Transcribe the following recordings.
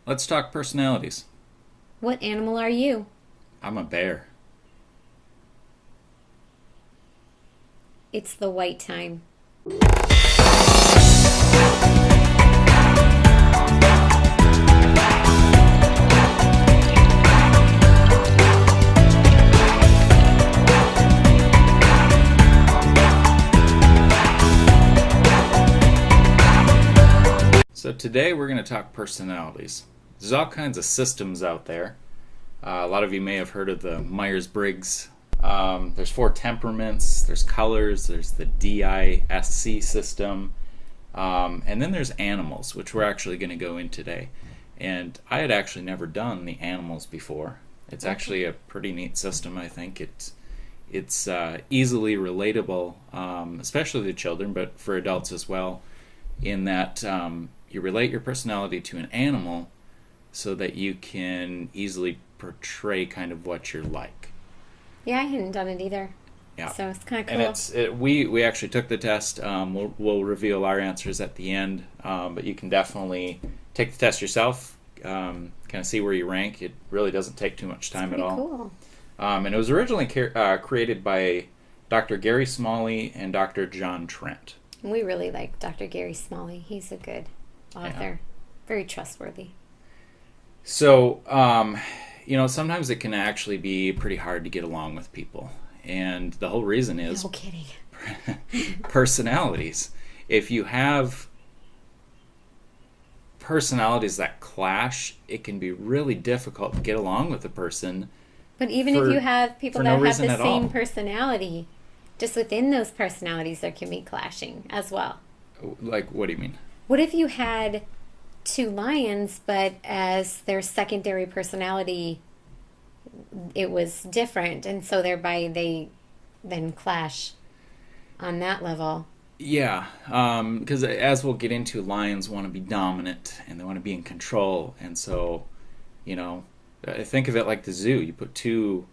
Let's talk personalities. What animal are you? I'm a bear. It's the white time. So today we're going to talk personalities. There's all kinds of systems out there. A lot of you may have heard of the Myers-Briggs. There's 4 temperaments, there's colors, there's the DISC system, and then there's animals, which we're actually going to go in today. And I had actually never done the animals before. It's actually a pretty neat system, I think. It's easily relatable, especially to children, but for adults as well, in that you relate your personality to an animal so that you can easily portray kind of what you're like. Yeah, I hadn't done it either. Yeah. So it's kind of cool. And we actually took the test. We'll reveal our answers at the end, but you can definitely take the test yourself, kind of see where you rank. It really doesn't take too much time at all. Cool. And it was originally created by Dr. Gary Smalley and Dr. John Trent. We really like Dr. Gary Smalley. He's a good author. Yeah. Very trustworthy. So, sometimes it can actually be pretty hard to get along with people. And the whole reason is No kidding. personalities. If you have personalities that clash, it can be really difficult to get along with a person. But even if you have people that have the same all. personality, just within those personalities there can be clashing as well. Like, what do you mean? What if you had 2 lions, but as their secondary personality, it was different, and so thereby they then clash on that level? Yeah, because as we'll get into, lions want to be dominant and they want to be in control, and so, think of it like the zoo. You put two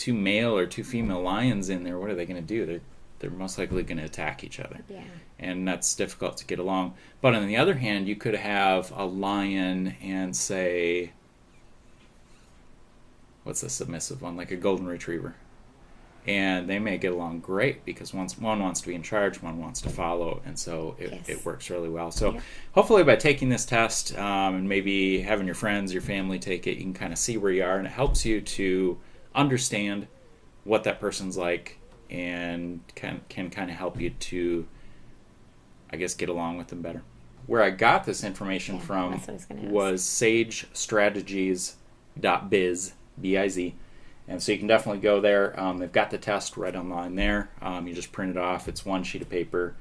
male or 2 female lions in there. What are they going to do? They're most likely going to attack each other. Yeah. And that's difficult to get along. But on the other hand, you could have a lion and, say, what's a submissive one? Like a golden retriever. And they may get along great because one wants to be in charge, one wants to follow, and so it works really well. So hopefully by taking this test and maybe having your friends, your family take it, you can kind of see where you are, and it helps you to understand what that person's like and can kind of help you to, I guess, get along with them better. Where I got this information from was sagestrategies.biz, B-I-Z. And so you can definitely go there. They've got the test right online there. You just print it off. It's 1 sheet of paper.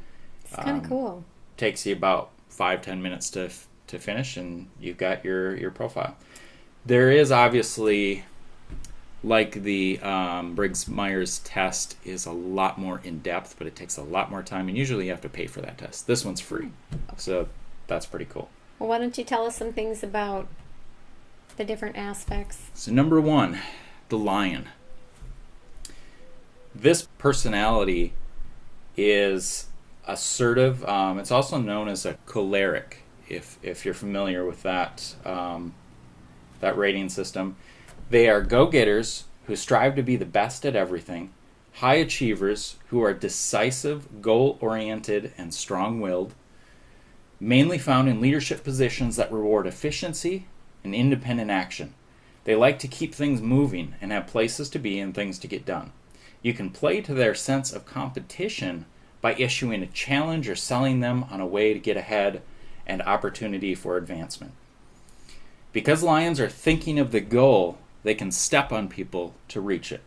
It's kind of cool. Takes you about 5-10 minutes to finish, and you've got your profile. There is obviously, like the Briggs-Myers test, is a lot more in-depth, but it takes a lot more time, and usually you have to pay for that test. This one's free, so that's pretty cool. Well, why don't you tell us some things about the different aspects? So number 1, the lion. This personality is assertive. It's also known as a choleric, if you're familiar with that rating system. They are go-getters who strive to be the best at everything, high achievers who are decisive, goal-oriented, and strong-willed, mainly found in leadership positions that reward efficiency and independent action. They like to keep things moving and have places to be and things to get done. You can play to their sense of competition by issuing a challenge or selling them on a way to get ahead and opportunity for advancement. Because lions are thinking of the goal, they can step on people to reach it.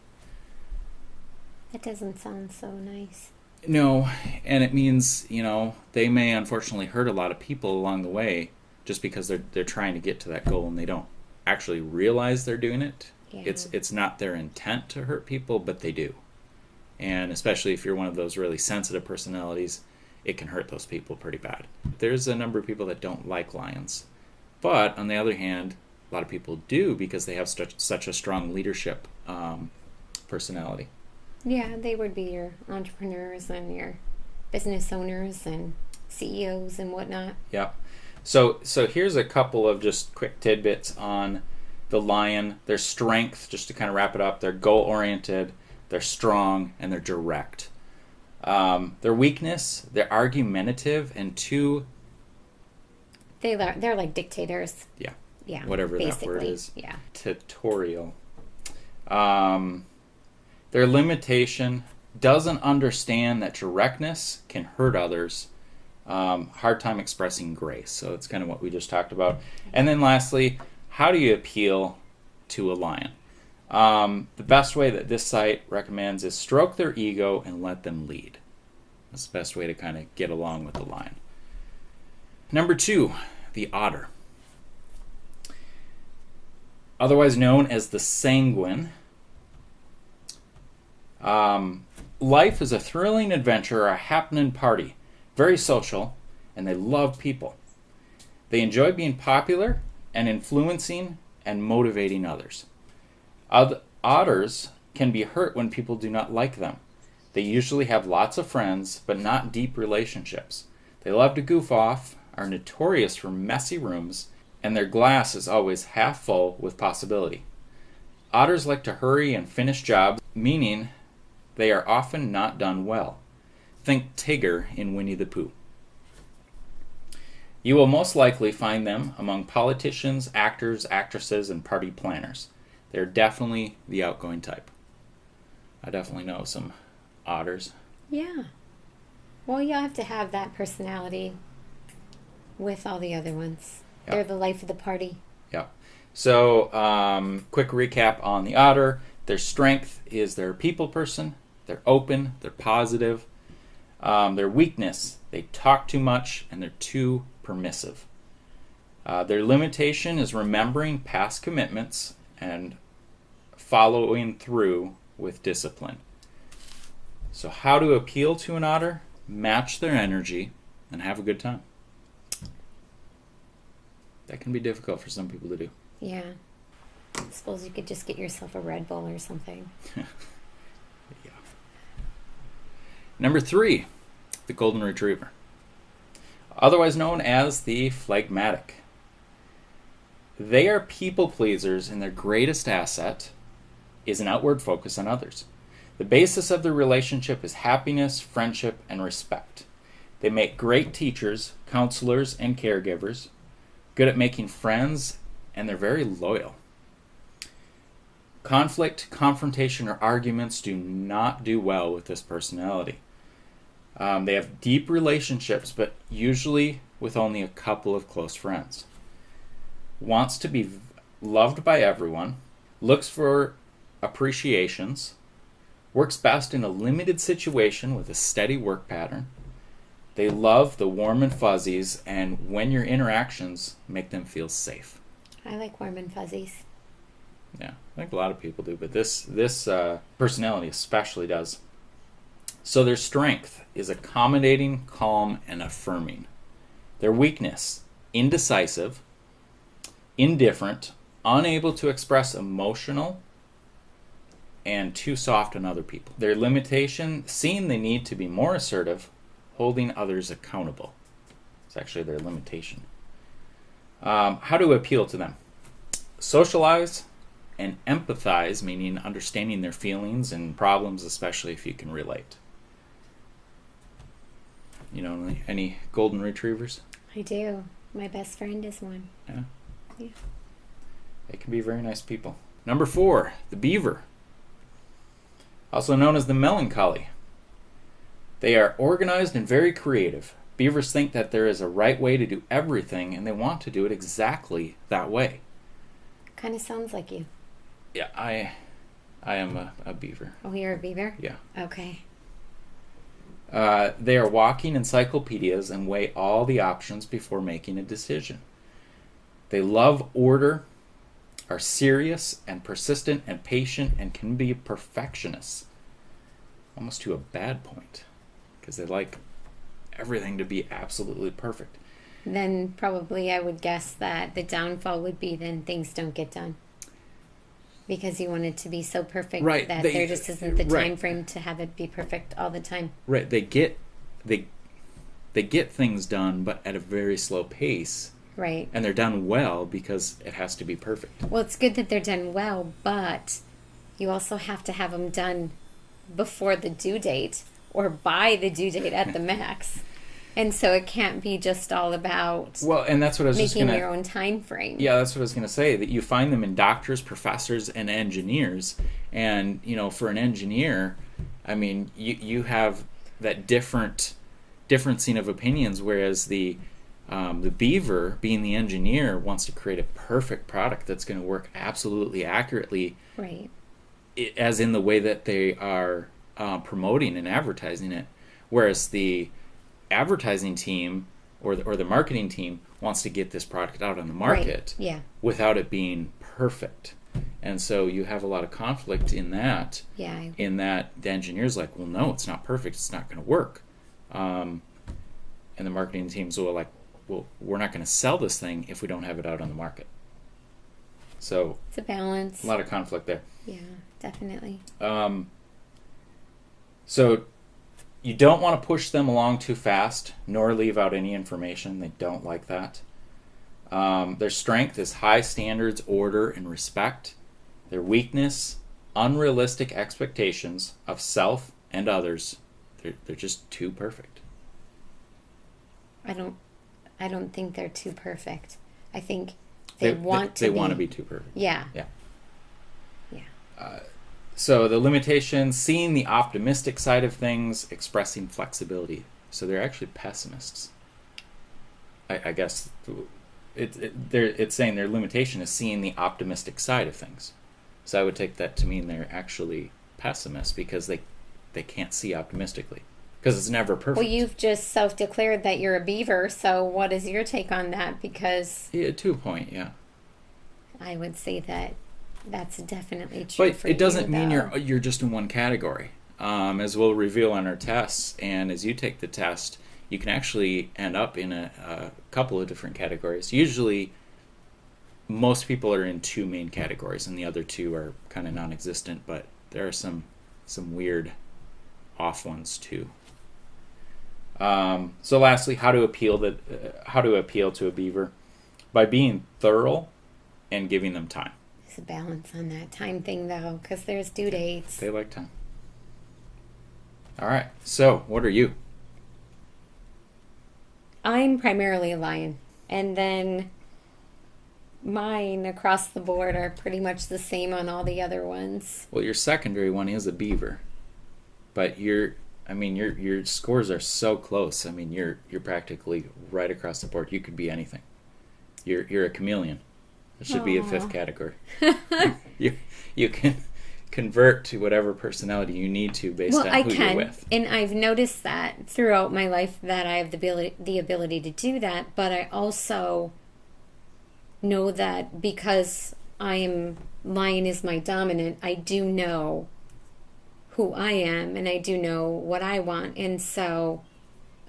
That doesn't sound so nice. No, and it means, they may unfortunately hurt a lot of people along the way just because they're trying to get to that goal and they don't actually realize they're doing it. Yeah. It's not their intent to hurt people, but they do. And especially if you're one of those really sensitive personalities, it can hurt those people pretty bad. There's a number of people that don't like lions. But on the other hand, a lot of people do because they have such a strong leadership personality. Yeah, they would be your entrepreneurs and your business owners and CEOs and whatnot. Yeah. So here's a couple of just quick tidbits on the lion. Their strength, just to kind of wrap it up, they're goal-oriented, they're strong, and they're direct. Their weakness, they're argumentative, and they're like dictators. yeah, Yeah. whatever basically. that word is, Yeah. tutorial. Their limitation, doesn't understand that directness can hurt others. Hard time expressing grace. So it's kind of what we just talked about. And then lastly, how do you appeal to a lion? The best way that this site recommends is stroke their ego and let them lead. That's the best way to kind of get along with the lion. Number 2, the otter. Otherwise known as the sanguine. Life is a thrilling adventure or a happening party. Very social, and they love people. They enjoy being popular and influencing and motivating others. Otters can be hurt when people do not like them. They usually have lots of friends, but not deep relationships. They love to goof off, are notorious for messy rooms, and their glass is always half full with possibility. Otters like to hurry and finish jobs, meaning they are often not done well. Think Tigger in Winnie the Pooh. You will most likely find them among politicians, actors, actresses, and party planners. They're definitely the outgoing type. I definitely know some otters. Yeah. Well, you have to have that personality with all the other ones. Yeah. They're the life of the party. Yeah. So, quick recap on the otter. Their strength is they're a people person. They're open. They're positive. Their weakness, they talk too much and they're too permissive. Their limitation is remembering past commitments and following through with discipline. So how to appeal to an otter? Match their energy and have a good time. That can be difficult for some people to do. Yeah. I suppose you could just get yourself a Red Bull or something. Yeah. Number 3, the Golden Retriever. Otherwise known as the phlegmatic. They are people pleasers, and their greatest asset is an outward focus on others. The basis of their relationship is happiness, friendship, and respect. They make great teachers, counselors, and caregivers, good at making friends, and they're very loyal. Conflict, confrontation, or arguments do not do well with this personality. They have deep relationships, but usually with only a couple of close friends. Wants to be loved by everyone, looks for appreciations, works best in a limited situation with a steady work pattern. They love the warm and fuzzies, and when your interactions make them feel safe. I like warm and fuzzies. Yeah, I think a lot of people do, but this personality especially does. So their strength is accommodating, calm, and affirming. Their weakness, indecisive, indifferent, unable to express emotional, and too soft on other people. Their limitation, seeing they need to be more assertive, holding others accountable. It's actually their limitation. How to appeal to them? Socialize and empathize, meaning understanding their feelings and problems, especially if you can relate. You know any golden retrievers? I do. My best friend is one. Yeah. Yeah. They can be very nice people. Number 4, the beaver. Also known as the melancholy. They are organized and very creative. Beavers think that there is a right way to do everything, and they want to do it exactly that way. Kind of sounds like you. Yeah, I am a beaver. Oh, you're a beaver? Yeah. Okay. They are walking encyclopedias and weigh all the options before making a decision. They love order, are serious and persistent and patient, and can be perfectionists. Almost to a bad point, because they like everything to be absolutely perfect. Then probably I would guess that the downfall would be then things don't get done. Because you want it to be so perfect Right, that they- there just isn't the right. time frame to have it be perfect all the time. Right, they get things done, but at a very slow pace. Right. And they're done well because it has to be perfect. Well, it's good that they're done well, but you also have to have them done before the due date or by the due date at the max. And so it can't be just all about Well, and that's what I was just making going to... your own time frame. Yeah, that's what I was going to say, that you find them in doctors, professors, and engineers. And, you know, for an engineer, I mean, you have that differencing of opinions, whereas the beaver, being the engineer, wants to create a perfect product that's going to work absolutely accurately, Right. as in the way that they are promoting and advertising it. Whereas the advertising team or the marketing team wants to get this product out on the market, Right. Yeah. without it being perfect. And so you have a lot of conflict in that. Yeah. In that the engineer's like, well, no, it's not perfect. It's not going to work. And the marketing teams will like, well, we're not going to sell this thing if we don't have it out on the market. So It's a balance. a lot of conflict there. Yeah, definitely. So you don't want to push them along too fast, nor leave out any information. They don't like that. Their strength is high standards, order, and respect. Their weakness, unrealistic expectations of self and others. They're just too perfect. I don't think they're too perfect. I think they want to be too perfect. Yeah. Yeah. Yeah. So the limitations, seeing the optimistic side of things, expressing flexibility. So they're actually pessimists. I guess it's saying their limitation is seeing the optimistic side of things. So I would take that to mean they're actually pessimists because they can't see optimistically. Because it's never perfect. Well, you've just self-declared that you're a beaver, so what is your take on that? Because Yeah, to a point, yeah. I would say that that's definitely true But for it doesn't you, mean though. you're just in one category. As we'll reveal on our tests, and as you take the test, you can actually end up in a couple of different categories. Usually, most people are in two main categories, and the other two are kind of non-existent, but there are some weird off ones too. So lastly, how to appeal to a beaver? By being thorough and giving them time. There's a balance on that time thing, though, because there's due dates. They like time. All right. So, what are you? I'm primarily a lion, and then mine across the board are pretty much the same on all the other ones. Well, your secondary one is a beaver, but your scores are so close. I mean, you're practically right across the board. You could be anything. You're a chameleon. It should be a fifth category. You can convert to whatever personality you need to based on who you're with. And I've noticed that throughout my life that I have the ability to do that, but I also know that because lion is my dominant, I do know who I am and I do know what I want, and so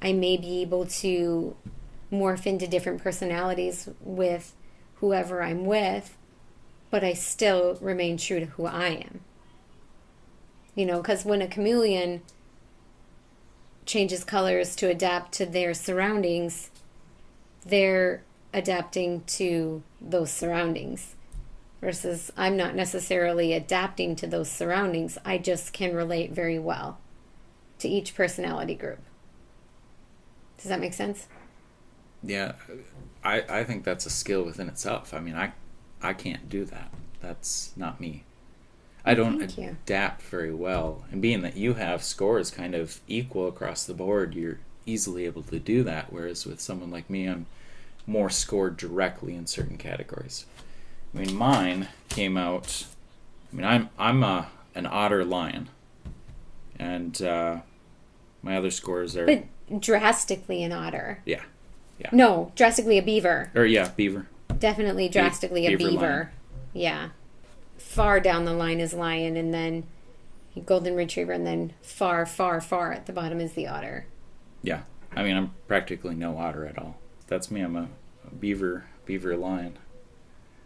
I may be able to morph into different personalities with whoever I'm with, but I still remain true to who I am. You know, because when a chameleon changes colors to adapt to their surroundings, they're adapting to those surroundings. Versus I'm not necessarily adapting to those surroundings. I just can relate very well to each personality group. Does that make sense? Yeah, I think that's a skill within itself. I mean, I can't do that. That's not me. I don't adapt very well. And being that you have scores kind of equal across the board, you're easily able to do that. Whereas with someone like me, I'm more scored directly in certain categories. I mean, mine came out. I mean, I'm an otter lion, and my other scores are. But drastically an otter. Yeah. No, drastically a beaver. Or yeah, beaver. Definitely drastically a beaver. Lion. Yeah. Far down the line is lion, and then golden retriever, and then far, far, far at the bottom is the otter. Yeah. I mean, I'm practically no otter at all. That's me. I'm a beaver lion.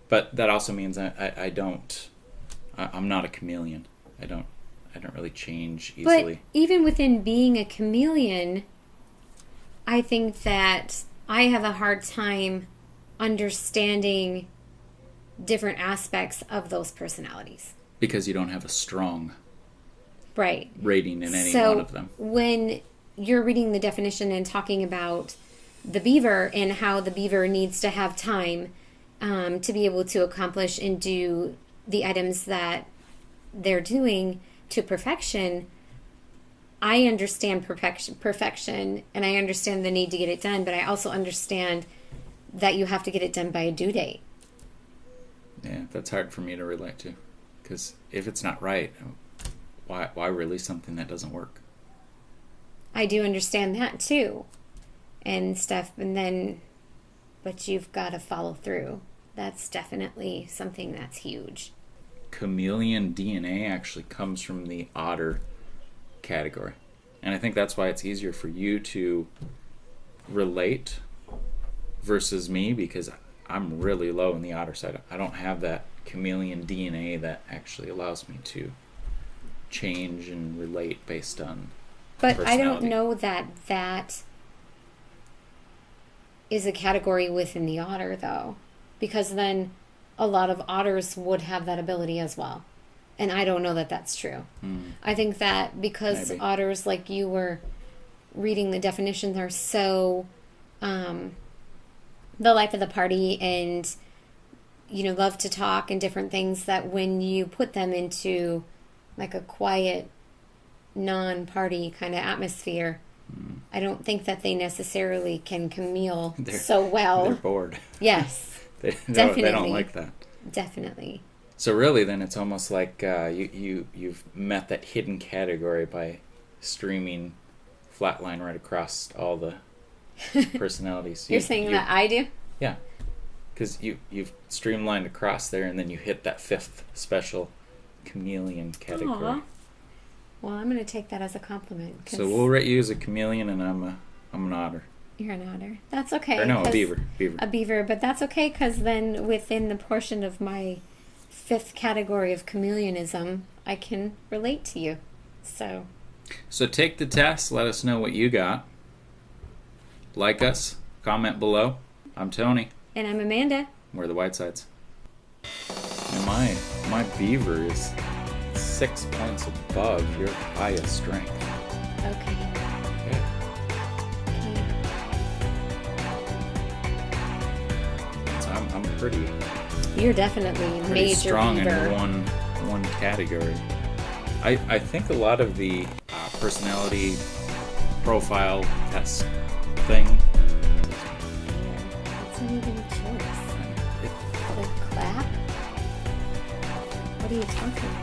But that also means I'm not a chameleon. I don't really change easily. But even within being a chameleon, I think that I have a hard time understanding different aspects of those personalities. Because you don't have a strong Right. rating in any So one of them. when you're reading the definition and talking about the beaver and how the beaver needs to have time to be able to accomplish and do the items that they're doing to perfection, I understand perfection, and I understand the need to get it done, but I also understand that you have to get it done by a due date. Yeah, that's hard for me to relate to. Because if it's not right, why release something that doesn't work? I do understand that too, and stuff, but you've got to follow through. That's definitely something that's huge. Chameleon DNA actually comes from the otter category. And I think that's why it's easier for you to relate versus me, because I'm really low in the otter side. I don't have that chameleon DNA that actually allows me to change and relate based on But I don't personality. know that is a category within the otter, though, because then a lot of otters would have that ability as well. And I don't know that that's true. I think that because Maybe. otters, like you were reading the definitions, are so the life of the party and, love to talk and different things, that when you put them into like a quiet, non-party kind of atmosphere, I don't think that they necessarily can chameleon so They're well. bored. Yes, They don't Definitely. like that. definitely. So really, then it's almost like you've met that hidden category by streaming flatline right across all the personalities. You're saying that I do? Yeah, because you've streamlined across there, and then you hit that fifth special chameleon category. Aw. Well, I'm going to take that as a compliment. 'Cause So we'll rate you as a chameleon, and I'm an otter. you're an otter. That's okay. Or no, a 'cause- beaver. A beaver, but that's okay because then within the portion of my fifth category of chameleonism, I can relate to you. So, So take the test. Let us know what you got. Like us. Comment below. I'm Tony. and I'm Amanda. We're the Whitesides. And my beaver is 6 points above your highest strength. Okay. Okay. So I'm pretty You're definitely major strong beaver. in one category. I think a lot of the personality profile test thing. It's not even a choice. It, The clap? What are you talking about?